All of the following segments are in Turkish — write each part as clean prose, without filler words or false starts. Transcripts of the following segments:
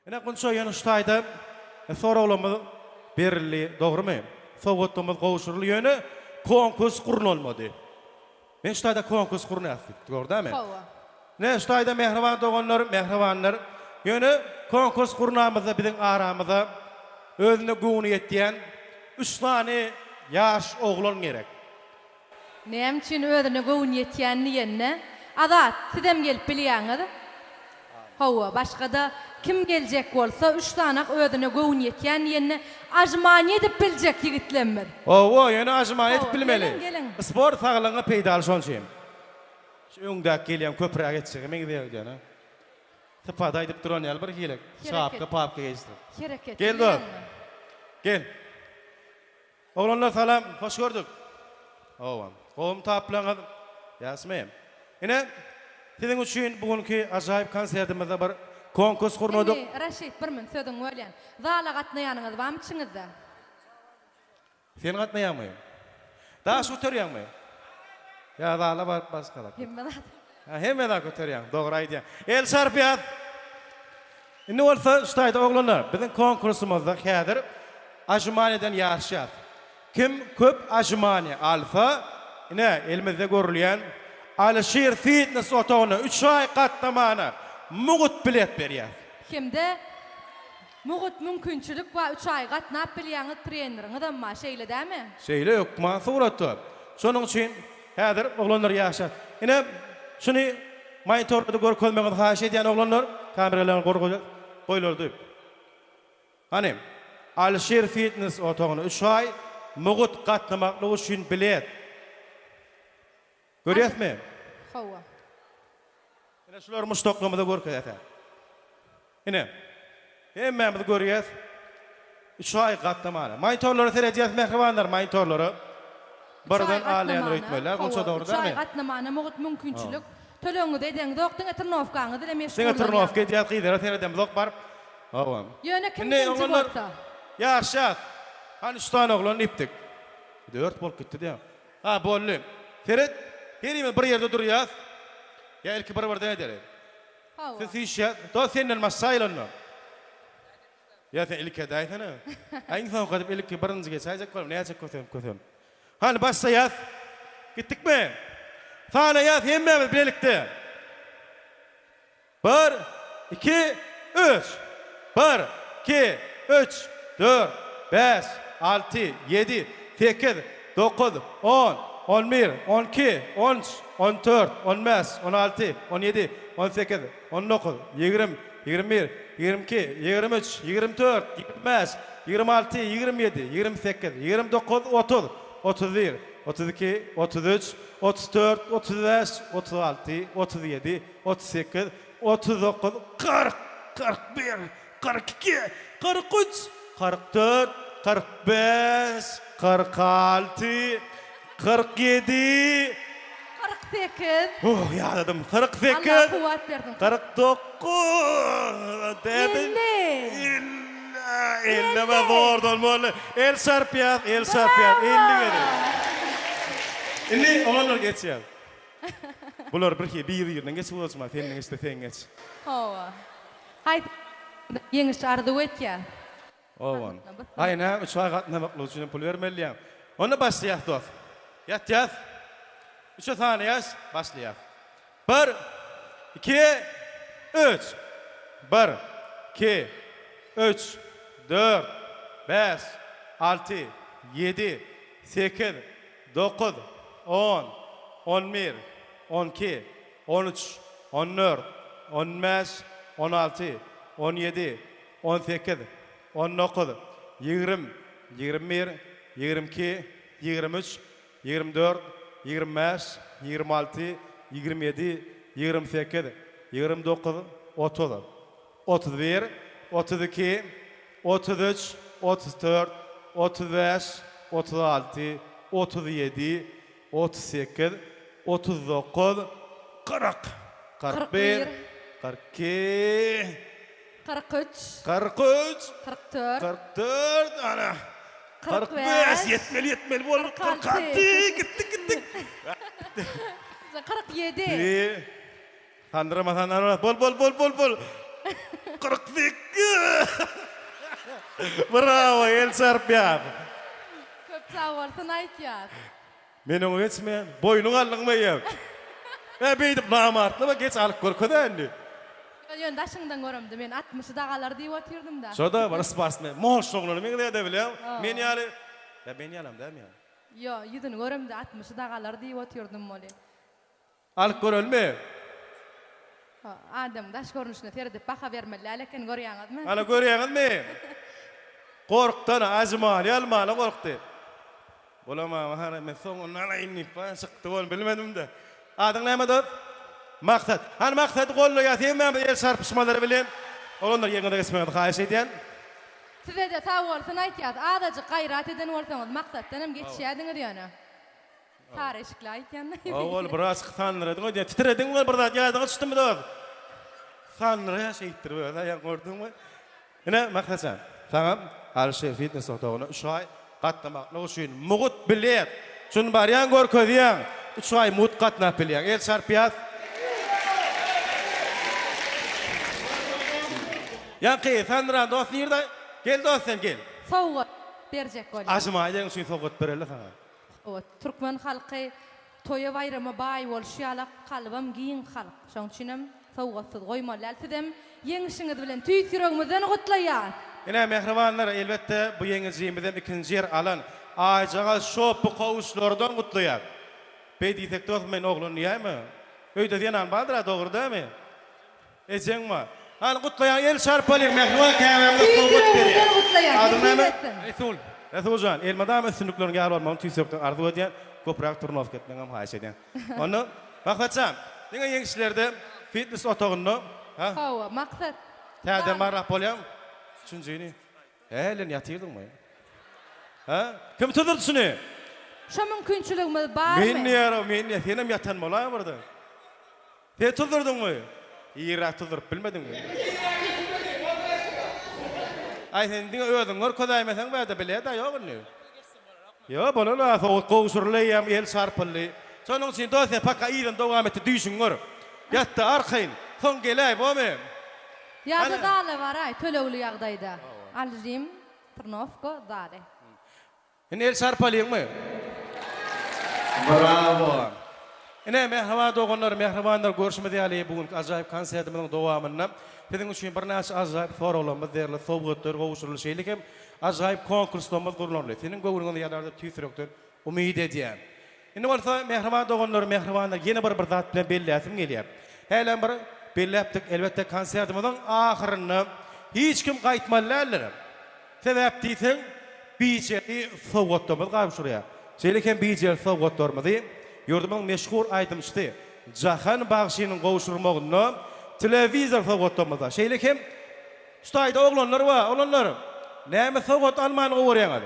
Ene kunço yanıştaydı. Soraglamyz berilli, dogrymy? Sowgatymyz gowuşurly ýöne konkurs gurulmady. Men ştaýda konkurs gurunýardy, gördämi? Hawa. Ne ştaýda mehriban doganlar, mehribanlar ýöne konkurs gurunamyzda biziň aramyzda özüne güwüni ýetýän 3 tane ýaş oglan gerek. Näme üçin özüne göwün ýetýänini ýenne? Azat, sizem gelip bilýäňiz. Hawa, başga-da kim geljek bolsa 3 tane özüne göwün ýetýän ýenne ajman edip biljek ýigitlenmer. Owo, ýöne ajman edip Hawa, bilmeli. gelin. Spor saglygyňa peýdal şonçym. Şu öňdäki gelýän köpräk etjek, men giderjän. Tapada edip duran ýaly bir hilek. Şapka, papka geçdi. Hereket. Gel dur. Gel. Oglanlar salam, hoş gördük. Owa, gowum taplaňyz. Ýasmy. Ene siziň üçin bugünkü ajaýyp konsertimizde bir konkurs gurnadyk. Raşid, bir min söýdüň welän. Zala gatnaýanyňyz barmy içiňizde? Sen gatnaýanmy? Daha şu törýänmi? Ya zala bar başga. Hemme da köterýän, dogry aýdýan. El sarpýat. Indi bolsa ştaýda oglanlar, biziň konkursumyzda häzir ajmaneden ýaşýar. Kim köp ajmany alfa, ine elimizde görülýän Alşir Fitness otagyny 3 ay gatnamana mugut bilet berýär. Kimde mugut mümkinçilik we 3 ay gatnap bilýäňiz treneriňiz ama şeýle dämi? Şeýle ýokma suratda. Şonuň üçin häzir oglanlar ýaşar. Ine şunu monitorda görkezmeňizi haýyş edýän oglanlar kameralaryny goýlardy. Hani Alşir Fitness otagyny 3 ay mugut gatnamaklyk üçin bilet. Görýäsmi? Hawa. Ine şular muştoklamada görkezýär. Ine hemmemiz görýäs. 3 ay gatnamana. Monitorlary seredýäs mehribanlar monitorlary. Birden alýan öýtmeler, gonça dogry dämi? 3 ay dämi? gatnamana mugut mümkinçilik. Töleňiz edäň, dokdyň etrnowkaňyzy dile meşgul. Seňe tırnawk edýär, gyýdara seredem dok bar. Hawa. Ýöne kim Ine birinji oglanlar bolsa? ýaşat. Hani 3 tane oglan ipdik. 4 bolup gitdi diýär. Ha, bolly. Ferit, herime bir ýerde durýas. Ya ilki bir-birden eder. Hawa. Siz işe, to senden masaýlanma. Ya sen ilki daýsana. Aýyň soň gadyp ilki birinji geçäjek bolum, näçe kösem. Hani başlaýas. Gitdikmi? Sana ýaz hemmemiz bilelikde. 1 2 3. 1 2 3 4 5 6 7 8 9 10 11 12 13 14 15 16 17 18 19 20 21 22 23 24 25 26 27 28 29 30 31 32 33 34 35 36 37 38 39 40 41 42 43 44 45 46 47 48. Oh ýadydım. 48 Allah kuwat berdin. 49 dedim. 50 me zordan molle. El sarpýat, 50 gedi. Indi olanlar geçýär. Bular bir ýerden geçip bolsa, senden sen geç. Hawa. Hay. Ýeňiş ardy etýär. Owan. Aýna 3 ay gatnamaklyk üçin pul bermeliyam. Onu başlaýar dost. Ýat. 3 tane ýaş başlaýar. 1 2 3 1 2 3 4 5 6 7 8 9 10 11 12 13 14 15 16 17 18 19 20 21 22 23 24 25 26 27 28 29 30 31 32 33 34 35 36 37 38 39 40 41 42 43. 43 44. 44 ana 45 yetmeli bolur 46 gittik 47. Handıramasan bol 48 Bravo, el sarpiyat. Köp sağ bolsun aýtýar. Menin geçmeýän, boýnuň allyňmaýar. Beýdip namartly bak geç alyp görkezdi endi. Ýön daşyňdan göremdi, men 60 dagalar diýip otyrdım da. Şoda bir spasme, moş şoňlary men diýip bilýär. Men ýaly, ben ýalam dämi ýa. Yo, ýüdüni göremdi, 60 dagalar diýip otyrdım moly. Alyp görelmi? Adam daş görnüşine feredip baka bermeli, lekin görýäňizmi? Ana görýäňizmi? Korkdan azmal, ýalmaly korkdy. Bolama mahara men soňuna inni paşykdy bol bilmedim de. Adyň näme dop? Maksat. Han maksat gollu ýaty men el sarpışmalary bilen. Olanlar ýeňde geçmeýär, haýyş edýän. Size de sağ bolsun aýtýar, adaçy gaýrat eden bolsaňyz maksatdan hem geçýärdiňiz ýöne. Tareşikli aýtýan. Ol biraz sanlyrdyň, o titrediň bir zat ýadyňa düşdümi dop? Sanlyra şeýtdir böyle, ýa gördüňmi? Ene maksatsan. Tamam. Alşy fitness otagyna 3 ay gatnamaklyk üçin mugut bilet. Şunu barýan görkezýän. 3 ay mut gatnap bilýän. El sarpiyat. Ýa-ki sanlyra dost ýerde. Gel dostum gel. Sowgat berjek bolýar. Aşmaýan üçin sowgat bereli sana. O Türkmen halky toýa bayrama baý bolşýala kalbam giň halk. Şoň üçinem sowgatsyz goýmalar. Sizem ýeňişiňiz bilen tüýsüregimizden gutlaýar. Ene mehribanlar elbetde bu ýeňişimizden ikinji ýer alan aýjaga şopu kowuşlardan gutlaýar. Beýdik dost men oglun ýa-my? Öýde diýen baldyra dogry dämi? Ejeňmi? Hal gutlaýan el şarpalyk mehriban kämemde sowgat berýär. Adyň näme? Resul. Resuljan, elmadam üstünlüklerini ýar bolmagyny tüýsükden arzu edýän, köprak turnow ketmegem haýyş edýän. Onu wagtçam, diňe ýeňişlerde fitness otagyny, ha? Hawa, maksat. Täze marrak bolýam. Üçünjini. Helen ýatyrdyňmy? Ha? Kim tudurdy şunu? Şo mümkinçiligimiz barmy? Men ýara, men senem ýatan bolar burada. Te tudurdyňmy? Ýera tuduryp bilmediňmi? Ay sen diňe özüň görkezäýmeseň bäde bilýär-de ýokny. Yo, bolara sowat gowşurlaýam el sarpylly. Şonuň üçin doýsa paka ýygyň dowam etdi düýşüňür. Ýatdy arkaýyn, soň gelýär bomy? Ýa-da dala var ay, tölewli ýagdaýda. Aljym, Trnovko, dale. El sarpalyňmy? Bravo. Ene mehriban doganlar, mehribanlar görüşmedi ýaly bugün ajaýyp konsertimiň dowamyna. Bizim üçin bir näçe ajaýyp soralarymyz derli, sowgatlar, gowuşurly şeýlik hem ajaýyp konkurslarymyz gurulýar. Senin gowruňyň ýanarda tüýsürekdir, umyt edýän. Indi bolsa mehriban doganlar, mehribanlar ýene bir zat bilen belläsim gelýär. Helen bir belläpdik elbetde konsertimizin ahyryny hiç kim gaýtmalar. Sebäp diýsen, biçeri sowgatlarymyz gaýşurýar. Şeýlik hem biçeri sowgatlarymyzy ýurdumyň meşhur aýdymçy Jahan Bagşynyň gowuşurmagyny telewizor sowgatlarymyza. Şeýlik hem ştaýda oglanlar bar, oglanlar. Näme sowgat almany gowurýaňar?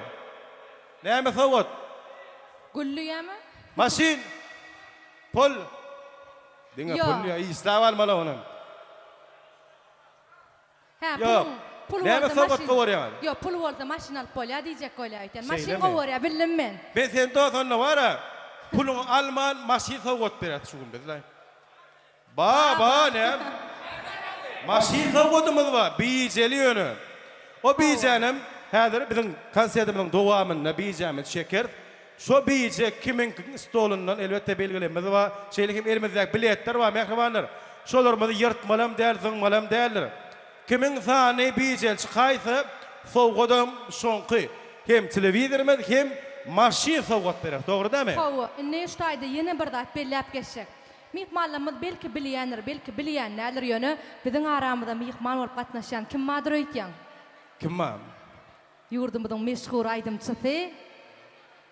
Näme sowgat? Gullýärmi? Maşin. Pol. Diňe Yo. pol ýa isläp almaly onuň. Ha, Yok. pul Näme bolsa sowgat maşin- gowurýaňar? Yo, pul bolsa maşinal polýa diýjek bolýar. Maşin Şeýlemi? gowurýar bildim men. Ben sen doýsanda wara, puluň alman maşin sowgat berýär şu günde. Ba, ne? Maşin sowgatymyz bar, biýjeli ýöne. O biýjenim häzir biziň konsertimiň dowamyna biýjemiz şeker. Şo biýje kimiň stolundan elbetde belgilenmez bar. Şeýle hem elimizdäki biletler bar, mehribanlar. Şolarymyzy ýyrtmalam däl, zyňmalam däldir. Kimiň sany biýjelçi gaýsy sowgadam şoňky. Hem telewizormy, hem maşin sowgat berýär. Dogry dämi? Hawa, ne ştaýda ýene bir zat belläp geçecek. Mihmanlarymyz belki bilýänler, belki bilýänler ýöne biziň aramyzda mihman bolup gatnaşan kim madyr öýtýän? Kim mam? Ýurdumyzyň meşhur aýdymçysy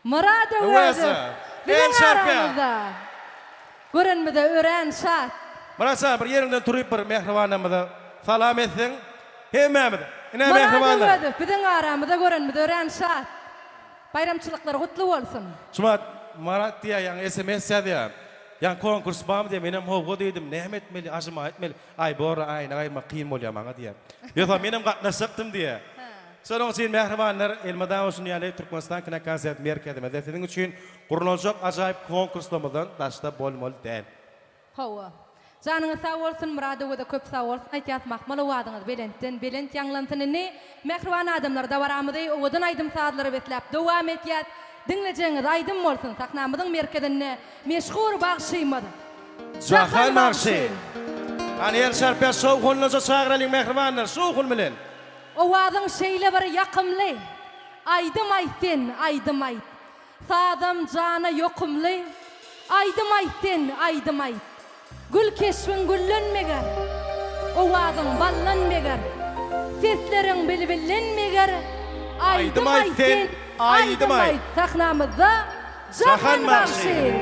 Murad Öwesi. Öwesi. El Biziň şarpy. aramyzda. Görenmide ören şat. Marasa bir ýerinden turup bir mehribanymyza salam etseň, hemmämiz. Ine Murad mehribanlar. Öwesi, biziň aramyzda görenmide ören şat. Bayramçylyklar gutly bolsun. Şuma Marat diýär, SMS ýazýar. Ýa konkurs barmy diýip menem howga diýdim, näme etmeli, aşyma etmeli. Ay bora aýna gaýma kyn bolýar maňa diýär. Ýa menem gatnaşykdym diýär. Şonuň üçin mehribanlar elmadam üçin ýaly Türkmenistan kina konsert merkezimizde sizin üçin gurulanjak ajaýyp konkurslarymyzdan daşda bolmaly däl. Hawa. Canınız sağ olsun, muradı da köp sağ olsun. Aytiyat mahmalı vadınız belentten, belent yanlantınını. Mehriban adamlar da varamıday, ovadan aydım saatları betlap, devam etiyat. Dinleyeceğiniz aydım olsun, saknamıdın merkezine meşhur bağışıymadı. Cahan Nakşi. Hani el sarpiyat soğuğunuza çağıralım mehribanlar, soğuğun bilen. O vadın şeyle var yakımlı. Aydım ayten, aydım ayt. Sağdım cana yokumlu. Aydım ayten, aydım ayt. Gül keşfin güllenmeger. O vadın ballanmeger. Seslerin bilbillenmeger. Aydım ayten, aydım ayt. Saknamızda Cahan Nakşi.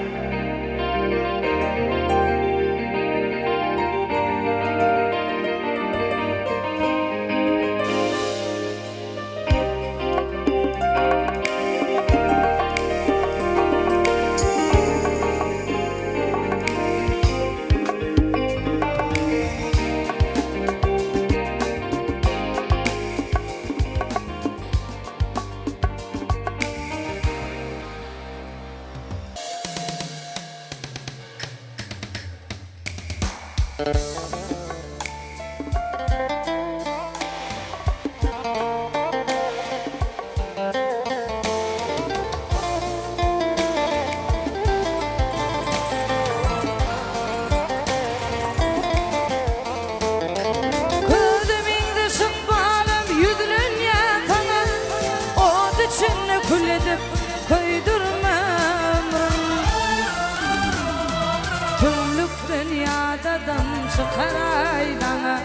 Çıkaraydana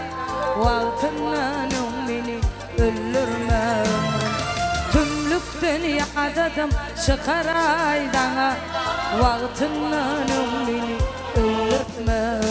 Vaqtından beni öldürme Tümlük dünyadadım çıkaraydana Vaqtından beni öldürme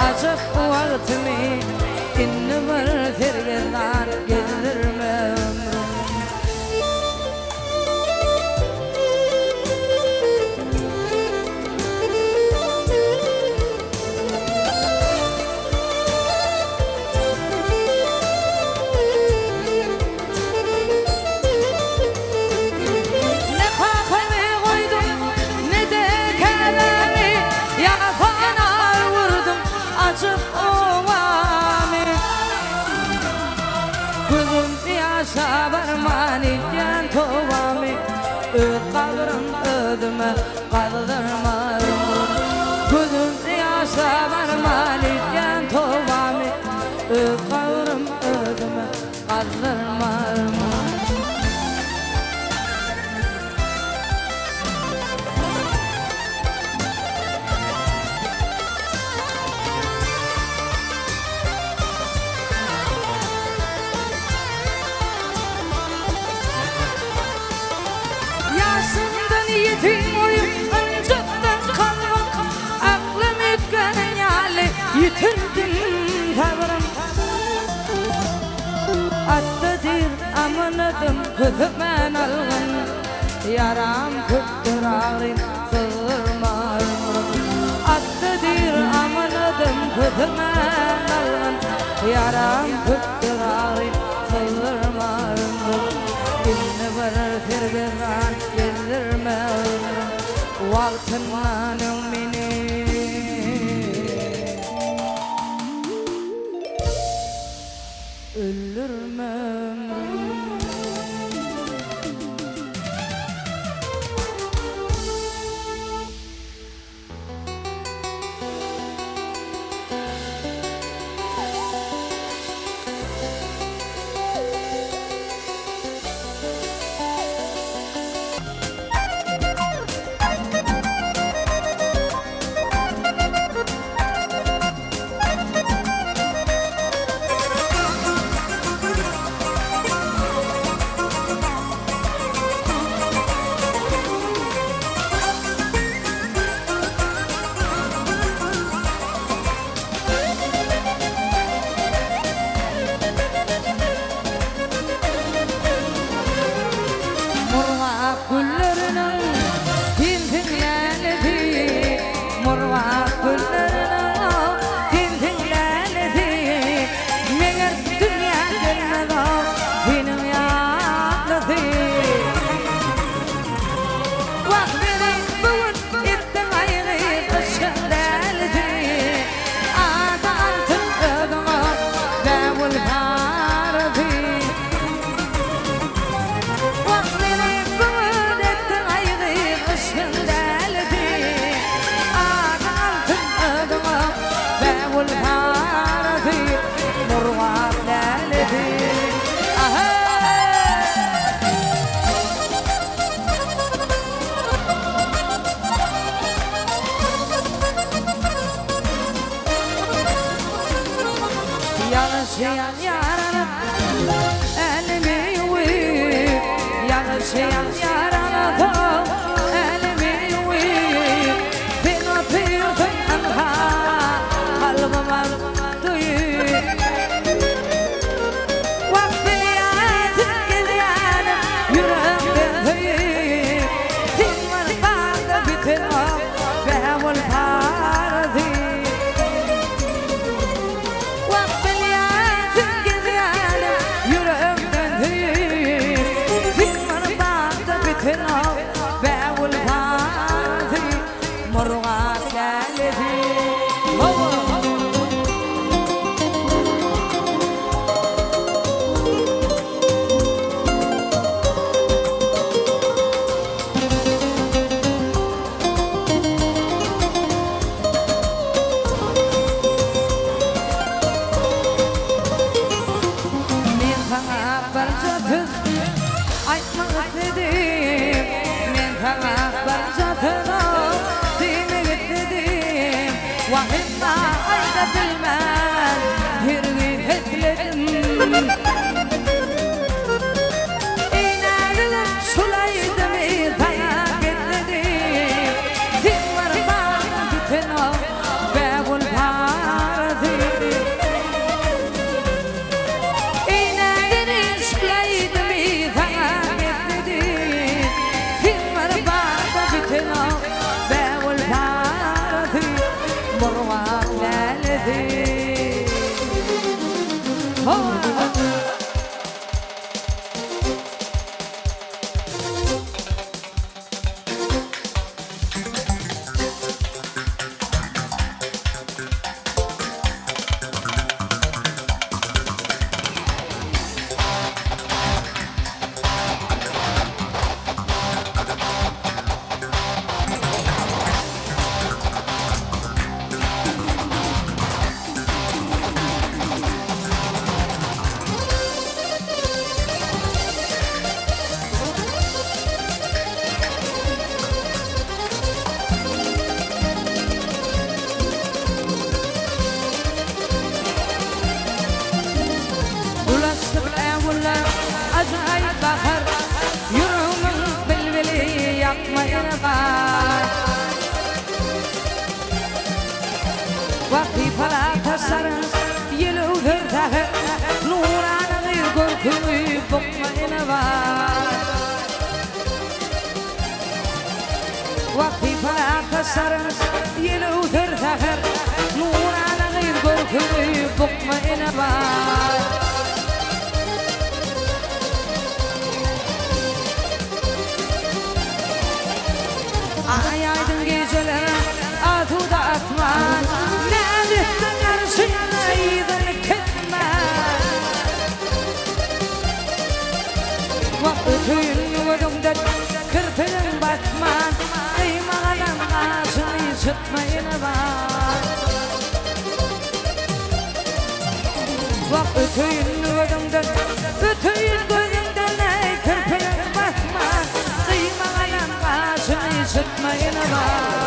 Acık vaktimi inni var sergedan gezdirme Ne kafamı koydum ne de kelimi yapana vurdum acık ovami Gözüm yaşa varmani can tovami Kabrım ödüme kaldırma Gözüm yaşa varmani can tovami Kabrım ödüme kaldırma Yetim oyun önceden kalmak Aklım yüklen yali Yitirdim tavrım Attadir amanadım Kızımen algın Yaram küttür ağrın Sığırma ömrüm Attadir amanadım Kızımen algın Yaram küttür ağrın Sığırma ömrüm İnni varar sergedan gezdirme Vaqtından beni öldürme yaşayan yarana elimi yuvip yaşayan yarana da elimi yuvip ben atıyordum anha kalbıma duyup vaktin yatın geziyanım yüreğimden duyup sen var bana bütün o behemul parzi aytmak dedim men sana barjatına demek dedim vahimma ayda bilmem bir gün etledim inadım şulaydım dayak etledim sen var bana bütün o bebul parzi inadım şulaydım acayip bakar yüreğimin bilbili yakmayına bak vakti palatasların yılıdır tahır nuranı korkuyu bokmayına bak vakti palatasların yılıdır tahır nuranı korkuyu bokmayına bak ay aydın gecelere atuda atman Nezihten karşına iyiden ketme Vakıtın yuvadımda kırpılın batman Kıymağalan ağzını çıkmayına bak Vakıtın yuvadımda bütün gözümden kırpılın batman Kıymağalan ağzını çıkmayına bak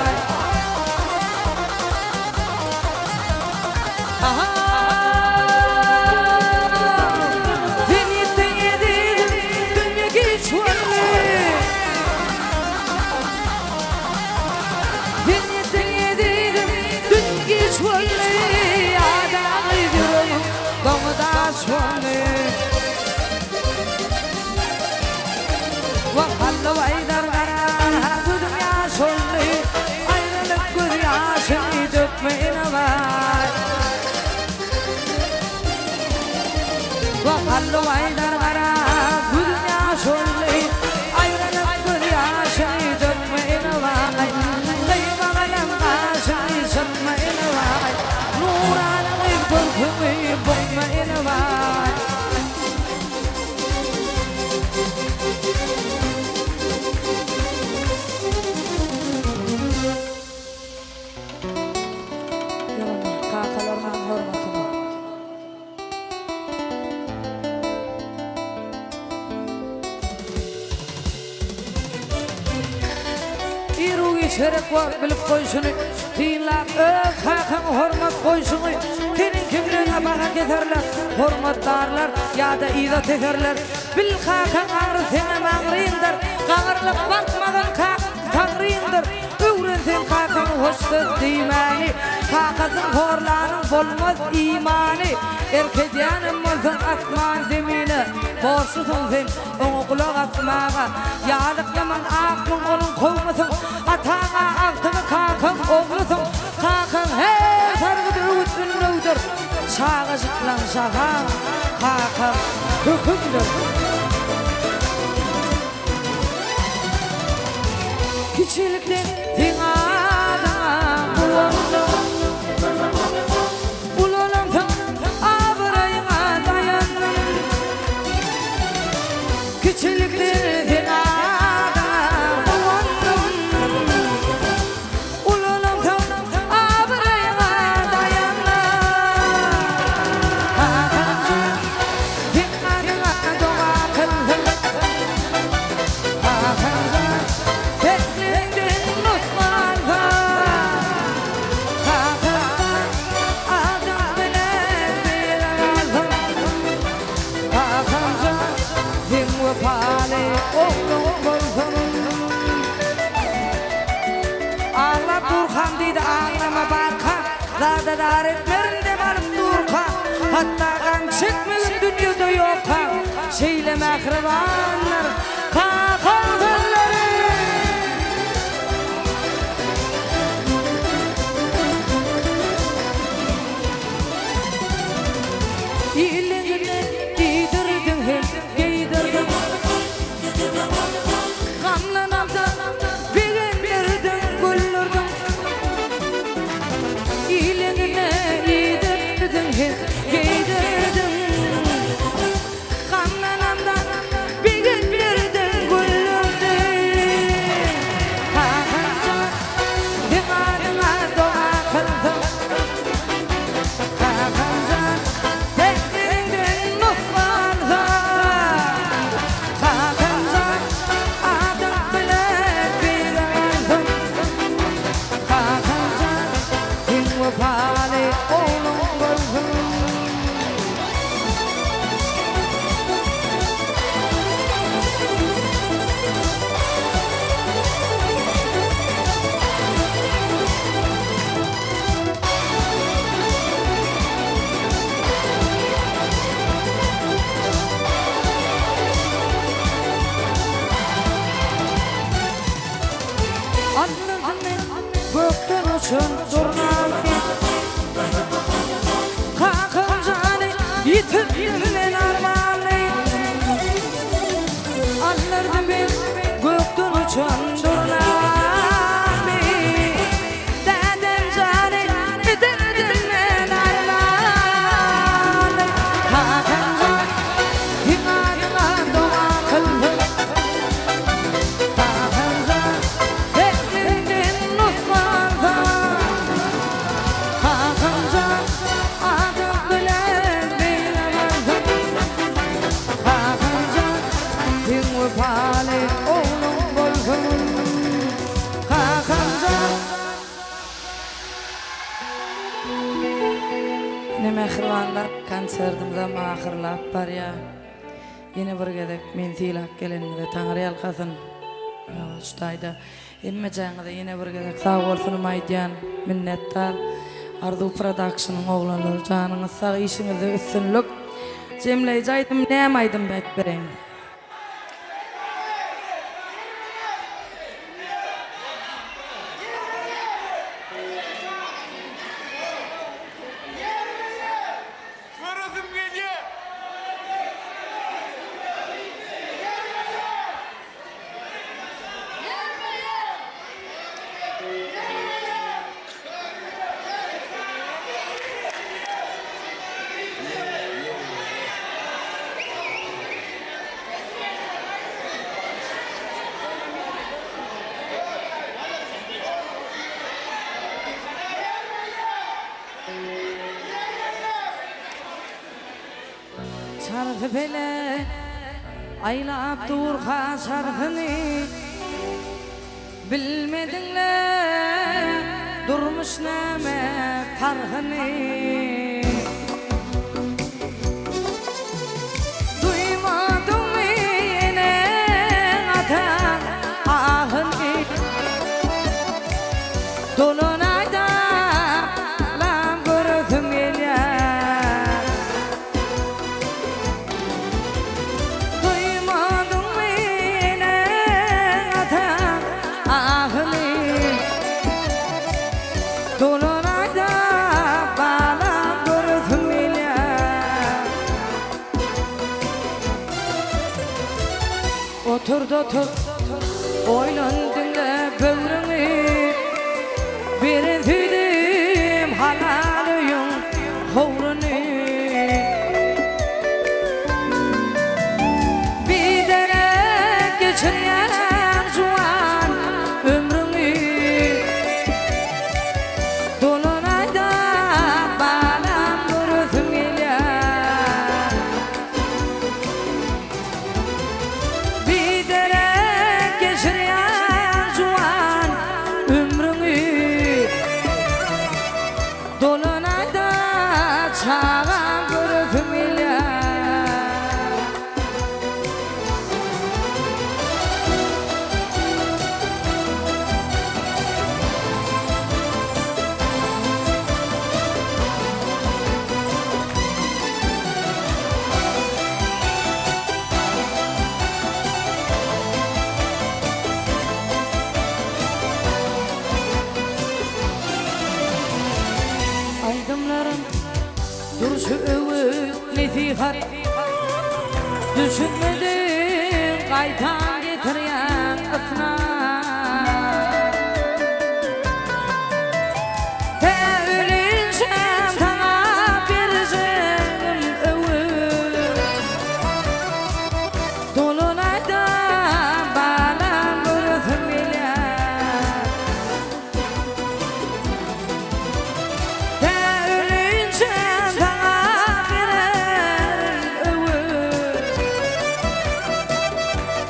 Vakallı vaydar karar bu dünya sollu ayrılık gözyaşını dökmeyine var Vakallı vaydar karar bu dünya sollu ayrılık gözyaşını dökmeyine var Kıymalayım ağzını sıkmayine var geçerek var bilip koyşunu Tiyinlap öz hakan hormat koyşunu Senin kimliğine baka keterler Hormatlarlar ya da izat ederler Bil hakan ağrı sene mağrıyındır Ağırlık bakmadan tağrıyındır Öğrensin hakan hoşsuz dimani Hakasın horlanın bolmaz imani Erkeceğinin olsun asman zemini Borçlusun sen onu kulak asmağa Yağlık yaman aklın onun kovmasın Atağa aktığı kakın oğlusun Kakın her sargıdır üstünlüdür Şağıcıklan şahan kakın hükümdür Küçülükten dünyada bulundum Bulundum abrayına dayandım Küçülükten dünyada bulundum Bulundum abrayına dayandım Dünyada doğa kıldım Allah Burhan dedi ağlama barka Zada daretlerinde varım durka Hatta kan çıkmıyor dünyada yok Şeyle mehribanlar Kakanlarım İlingine giydirdin hem giydirdin Kanlanamdan bilindirdin güldürdün İlingine giydirdin hem giydirdin Kanlanamdan bilindirdin güldürdün Kakanca dimadına dua kıldın Kakanca tekliğin muhtarda Kakanca adım bile bir aldım Kakanca din vefali oğlum gözüm Gökten uçun durnam Kakım canı yitirdim ben armağanı Anlardım ben gökten uçun durnam Dedim canı yitirdim ben armağanı Kakım canı dimadına dua kıldım Kakım canı tekliğin nuslarda Hakanca adım bile bilemezdim Hakanca din vefali oğlum boyum Hakanca Ne mehribanlar konserdimde mahirlap var ya Yine bir gedek men tilak geleninde Tanrı yalkasın Ustayda Emme canıda yine bir gedek sağ olsunum aydiyan minnettar Arzu Production'ın oğlanları canınız sağ işinize üstünlük Cemleyici aydım neyem aydım bekleyin Şarkı bele aylap durha şarkını bilmedinler durmuş näme farhyny. Duymadyňmy ene atan ahyny. Dolunayda lam gördüm elýär. Duymadyňmy ene atan ahyny. Dolunayda balam gördüm elýär. Oturdu oýlandyň böwrüňi. Bir tüydüm halalyň howruny. Bir derek geçirýän juwan ömrüňi. Dolunayda balam gördüm elýär. Bir derek geçirýän juwan ömrüňi. Dolunayda çağan gördüm elýär. Aydımlarım duruşu övüp nesihat. Düşünmedim qaytan getirýän ısnar. Täwülinsem taňa berjenim övüp. Dolunayda balam gördüm elýär. Täwülinsem taňa bererim övüp.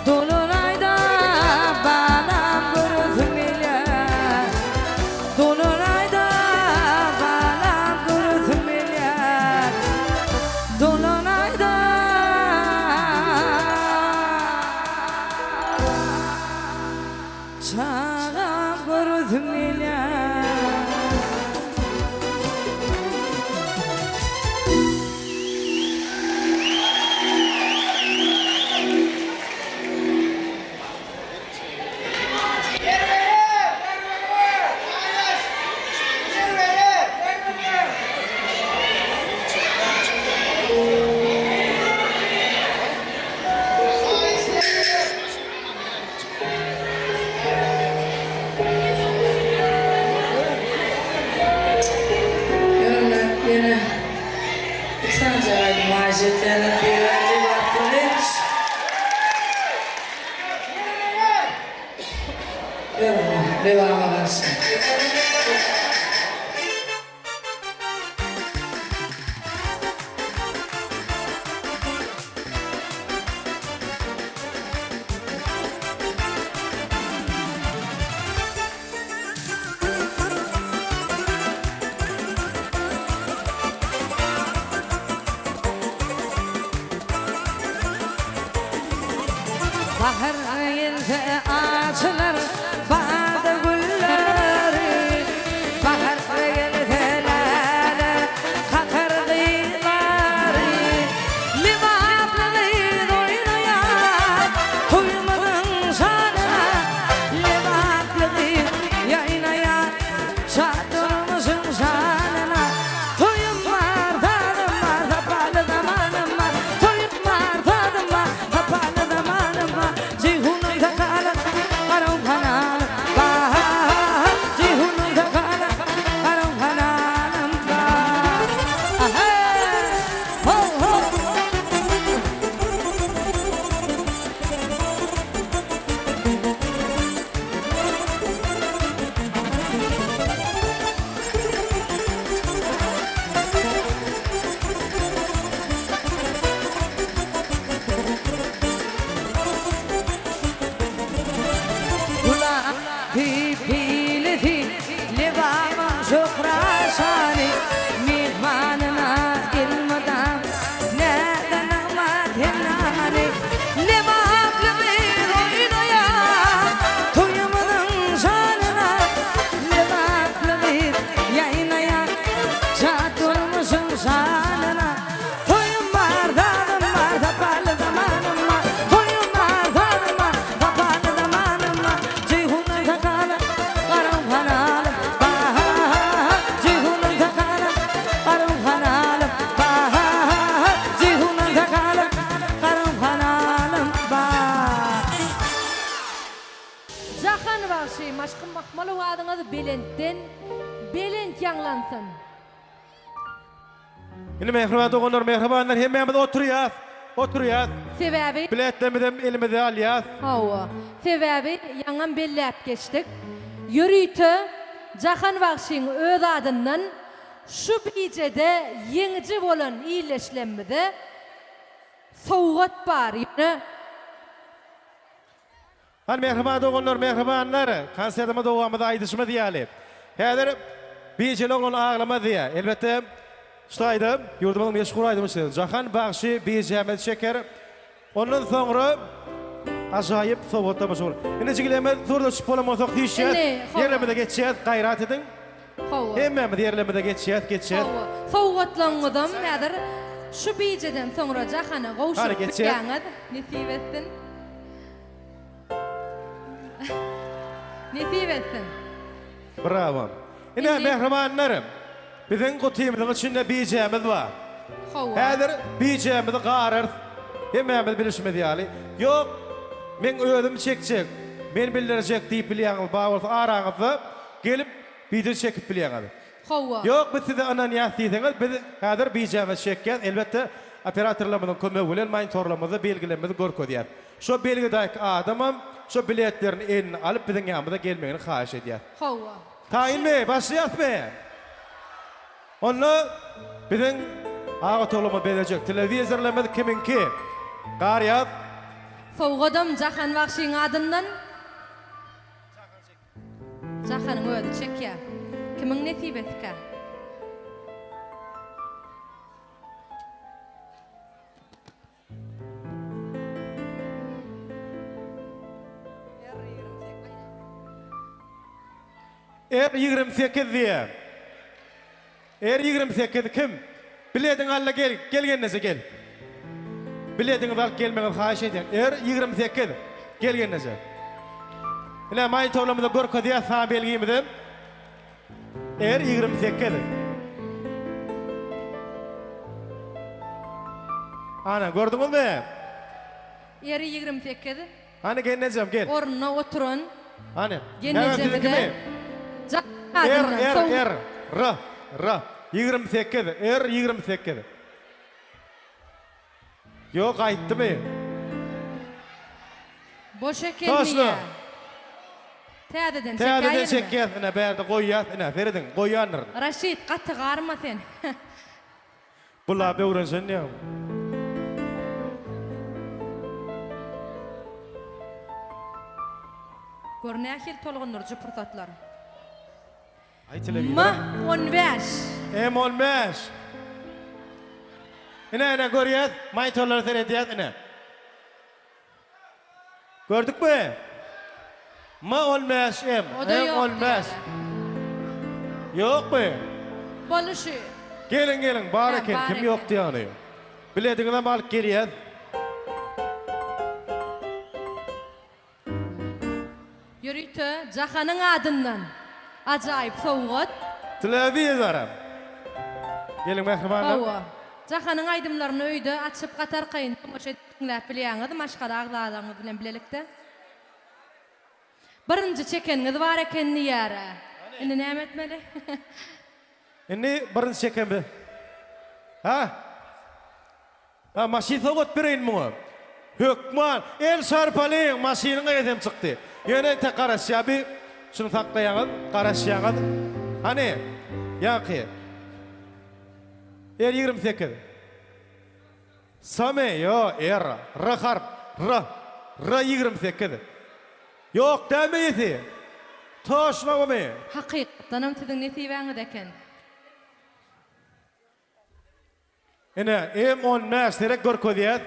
Dolunayda balam gördüm elýär. Dolunayda balam gördüm elýär. Dolunayda çağam gördüm elýär. Yine Sancar'ın majetlerini bir verdi yaptınız. Devam edersin. Bahar gelse açılır bade gülleri. Bahar gelse lale kakar kıyıları. Libatlı oynayan tuymadın sana. Libatlı yaynayan çadırımızın sanına. Tuyum var tadım var tapalı zamanım var. Tuyum var tadım var tapalı zamanım var. leyleti lebamın şokraşani mihmanına ilmadan neden amat hennani lebaplı bir oynaya toyumunun şanına lebaplı bir yaynaya çatırmışın şanına toyum var dadım var tapalı zamanım var toyum var dadım var tapalı zamanım var ceyhunun takalı karım kanalım ceyhunun takalı karım kanalım ceyhunun takalı karım kanalım Jahan var şey maşkın bakmalı adınız Belent'ten Belent yanlansın. Yine mehriban doğanlar, mehribanlar hemmemiz oturuyor. Oturuyor. Sebebi Biletlemeden elimize alıyaz. hawa. Sebebi yanan belläp geçtik. Yürüytü Jahan Vakşin öz adından şu bicede yenici bolan iyileşlenmede soğugat var. Yani Hani mehriban doğanlar, mehribanlar. Konsertime doğamada aydışma diyali. Hedir bir jelonun ağlama diye. Elbette şutaydım. Yurdumun meşgul işte. Jahan Bakşı bir Cemil Şeker. Ondan sonra acayip soğukta meşgul. Yine çiğleme turda çıpolama sok dişet. Yerlemede geçeceğiz. Gayret edin. hawa. Hemmemiz yerlemede geçeceğiz. Hawa. Soğugatlanmadım nedir? Şu biceden sonra Jahan'a Hadi kavuşup geçelim. yanad. Nesip etsin. Nesip etsin. Bravo. Yine Şimdi- mehribanlarım. Bizim kutumuzun içinde bir Cemil var. Hawa. Hedir bir Cemil qarır. Hemmemiz bilişme diyali. Yok. Men ödüm çekecek. Men bildirecek deyip bilýäňiz bagly araňyzda gelip video çekip bilýäňiz. Hawa. Yok biz size anan ýasydyňyz. Biz häzir bir Cemil çekýän elbette operatorlarymyň kömegi bilen monitorlamyzda belgilenmedi görkezýär. Şo belgidäki adamam şo biletlerini elini alıp biziň ýanymyza gelmegini haýyş edýär. Hawa. Tayin mi? Başlayat mı? Onu bizim ağa toluma berecek. Televizörlemedi kiminki? Qariyat. Soğudum Jahan Vakşin adından. Jahan'ın ödü çekýär. Kimin nesip etkä? Er 28 diye. Er 28 kim? Biledin alla gel. Gelgenese gel. Biledin alıp gelmeňiz haýyş edýän. Er 28. Gelgenese. Ine maý toglamyda görkezýär sağ belgimidim. Er 28. Ana gördüňizmi? Eri 28. Hani gelnejem gel. Ornuna oturun. Hani. Genecemede. Jahan Er, adından. R. 28. Er 28. Yok aytdı mı? Boş Taşlı. ekenmiye. Täzeden Täzeden çekýärmi? çekýär, ine bärde goýýar, ine Feridin goýýandyr. Raşit gaty garma sen. Bular öwrensen ýa. Görnähil tolgunurjy pursatlar. Ay televizyon. Ma 15. M15. Ine görýär, maýtorlar seredýär ine. Gördük mü? Ma 15 M. O da yok. 15. Yok mu? Boluşy. Gelin baraken Ha, kim bareken. yok diýany. Bilediňizem alyp gelýär. Yürütü Jahan'ın adından. Acayip soğuk. Televizoram. Gelin mehribanlar. Hawa. Jahan'ın aydımlarını öýde açyp gatar kayın. Tomoşa dinläp bilýäňiz, maşgala aglaýaňyz bilen bilelikde. Birinji çekeniňiz bar ekenini ýara. Indi näme etmeli? Indi birinji çekenbi. Ha? Ha maşin soğut birin mu? Hökman, el sarpalyň maşinaga edem çykdy. Ýöne te garaşýaby, şunu taklaýaňyz, garaşýaňyz. Hani? Ýa-ki. Er 28. Same yo er r harf r 28. Yok demeydi. Toşna o me. Hakykatdanam tiziň nesibeňiz eken. Ene em on nästere görkezýär.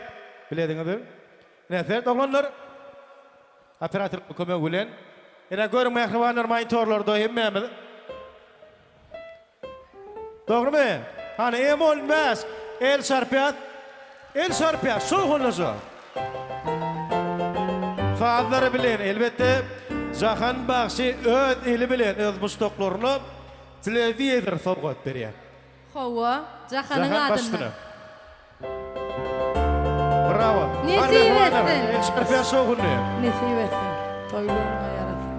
Bilediňizmi? Näser doglanlar. Operator kömek bilen. Ene görüň mähribanlar monitorlarda hemmämiz. Dogrymy? Hani em on näs el sarpýat. El sarpýat soňuňyzy. Fazlary bilen elbetde Jahan Bagşy öz eli bilen öz mustoklaryny telewizor sowgat berýär. Hawa, Jahanyň adyna. Bravo. Nesip etsin. El sarpýat soňuňy. Nesip etsin. Toyluğuna yarasın.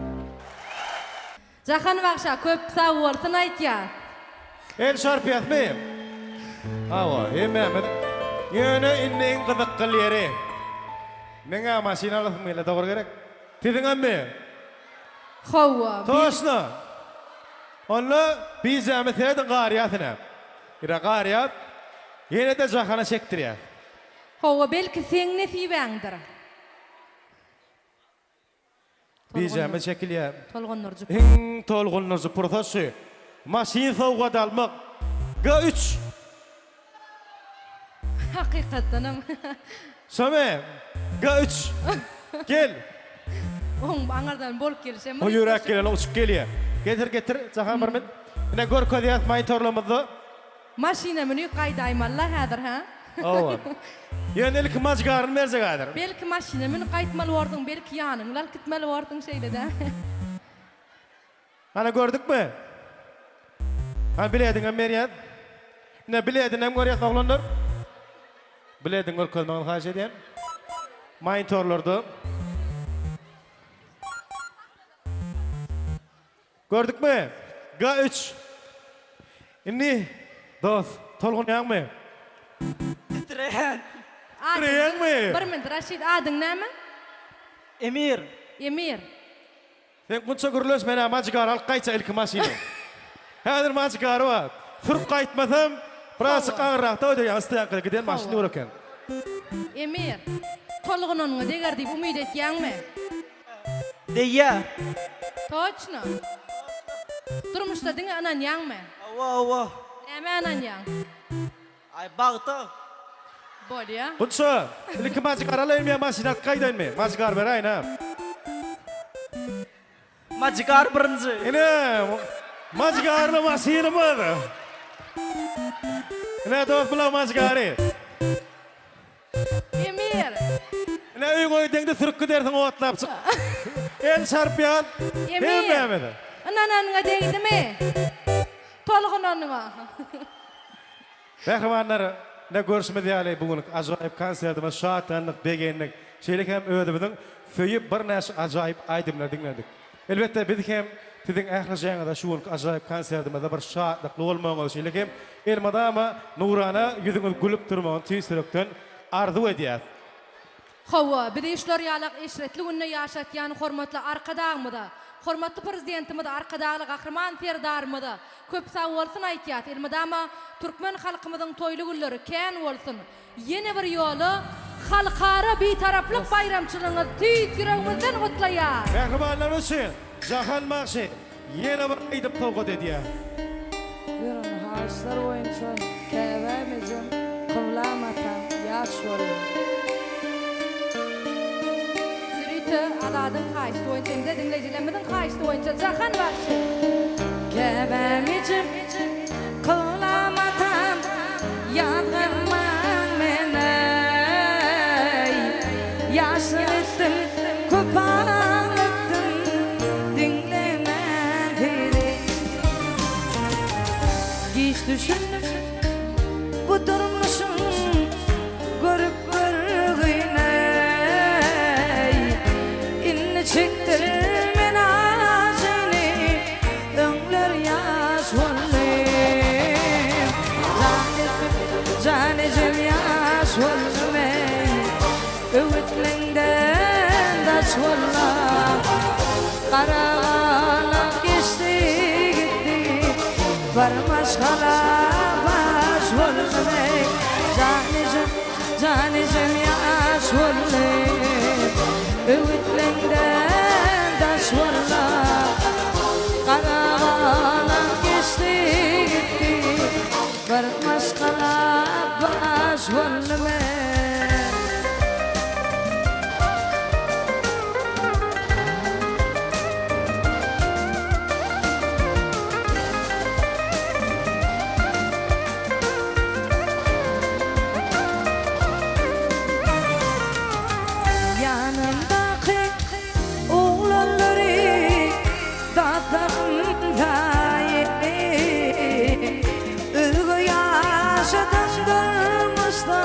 Jahan Bagşa köp sag bolsun aýtýar. El sarpýat mı? Awa, hemmämiz. Ýöne inneň gyzykly ýeri. Meňe maşinaly myle dogry gerek. Tidiňmi? Hawa, Toşna. Onu bizämi tädin garyýatyna. Ira garyýat ýene de jahana çekdirýär. hawa belki seň nesibeňdir. Bizämi çekilýär. Tolgun Nurjuk. Iň tolgun nurju prosesy. Maşin sowgat almak. G3. Hakykatdanam. Söme. G3. Gel. Oň baňardan bolup gelişem. O ýürek gelen uçup gelýär. Getir jahan bir min. Ine görkezýär monitorlamyzdy. Maşina meni gaýdaýmalla häzir ha? Awa. Ýöne ilk majgaryn berse gaýdyr. Belki maşina meni gaýtmaly wardyň, belki ýanyňdan gitmeli wardyň şeýle-de. Ana gördükmi? Han bilediň Meriyat. Ne bilediň hem görýär oglanlar. Bilediň görkezmäňi haýy edýän. Monitorlarda. Gördükmi? G3. Inni dost, tolgun ýagmy? Titreyen. Tireýänmi? Bir min Raşid adyň näme? Emir. Emir. Sen kunça gürlös mena majgar al gaýça ilk maşina. Häzir majgar bar. Türk gaýtmasam, biraz gaňrak da öýde ýastyň giden maşina bar eken. Emir. Tolgunyňy deger diýip umyt etýäňmi? Deya. Toçno. Durmuşda diňe anan ýaňmy? Awa. Näme anan ýaň? Ay bagta. Bolýa. Kunça ilk majgar alaýmy maşina gaýdaýmy? Majgar beraýna. Majgar birinci. Ene majgarly maşina bar. Ene dost bilen majgary. Emir. Ene öýüňe öýdeňde sürüp gidersiň otlap çyk. El sarpýan. Emir. Hemmämiz. Ananyňa deýdimi? Tolgunyňa. Behrimanlar ne görüşmedi ýaly bugün ajaýyp konsertimiz şatanlyk begenlik şeýle hem öýdümiň föýüp bir näçe ajaýyp aýdymlar dinledik. Elbetde biz hem tiziň ähli jaňyda şu ajaýyp konsertimizde bir şatlyk bolmagy şeýle hem elmadama nurana ýüzüňiz gülüp durmagy tüýsürekden arzu edýär. Hawa, bir işler ýalyk eşretli günne ýaşatýan hormatly arkadaşmyda, hormatly prezidentimide, arkadaşly gahrman serdarmyda köp sag bolsun aýtýar. Elmadama türkmen halkymyzyň toýly günleri kän bolsun. Ýene bir ýoly halkara bitaraplyk bayramçylygyny tüýsüregimizden gutlaýar. Behrimanlar üçin Jahan Bagşy ýene bir aýdyp towgat edýär. Yürün haşlar boyunca kevemizin kıvlamatan yaş bolun. Ýürüýte aladyň haýsy boýunça dinleýijilerimiziň haýsy boýunça Jahan Bagşy. Kevemizin kıvlamatan yadgırman meney. Yaşlıydım kupanlıktım dinlemem biri. Hiç düşündüm bu durmuşum görüp görgüyney. İnni çektir men ağzını öňler yaş bolayım. Canizim yaş bolayım. Öwütlenden daş bolam. Karanlık geçti gitti. Barmaşkala baş bolayım. Canizim yaş bolayım. Öwütlenden daş bolam. geçti gitti bir başkala baş bolme yanımdaki oğlanları dadımdayı ılgı yaşadım durmuşta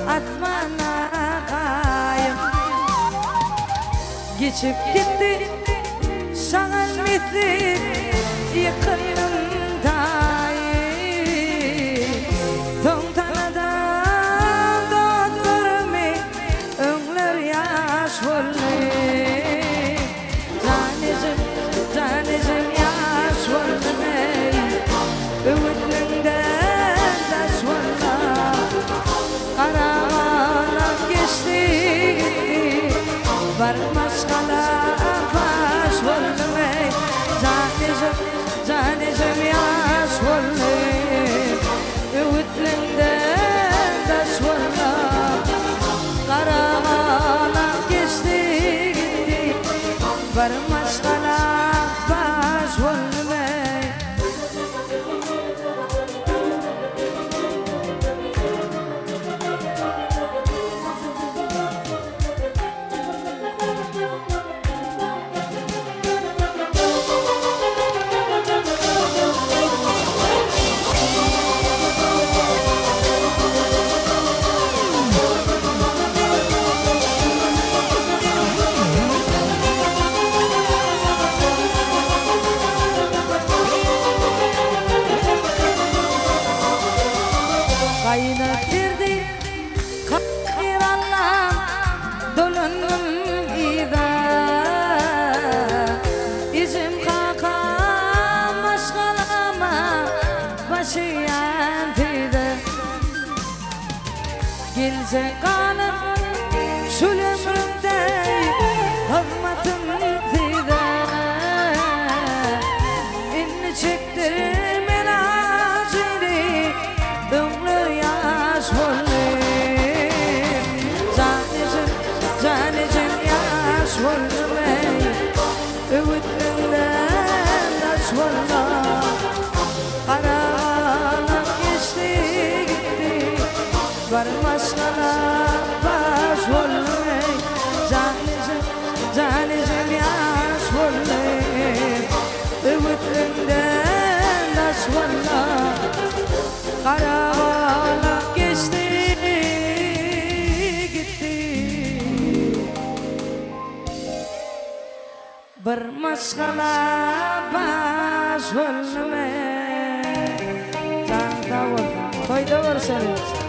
atmana kayım geçip gitti sağın misli yakınımdayı son tanadan dostlarımı öngler yaş bolay tanecim yaş bolay ümitlinden taş bolay karanlık geçti gitti varmaz kala baş bolay tanecim yaş bolay ümitlinden taş bolay karanlık geçti gitti varmaz kala baş bolay kaynatırdı kayranlam dolunum ida izim kakam aşkalama başıyan fide gelse kanım şul ömrümde hırmatım fide inni çektirir menacini ömrü yaş bolay canecim yaş bolay ümitlinden taş bolay karanlık geçti gitti varmaz kala baş bolay canecim yaş bolay ümitlinden taş bolay karanlık geçti gitti bir maskala baş bolme can davul koyda var seni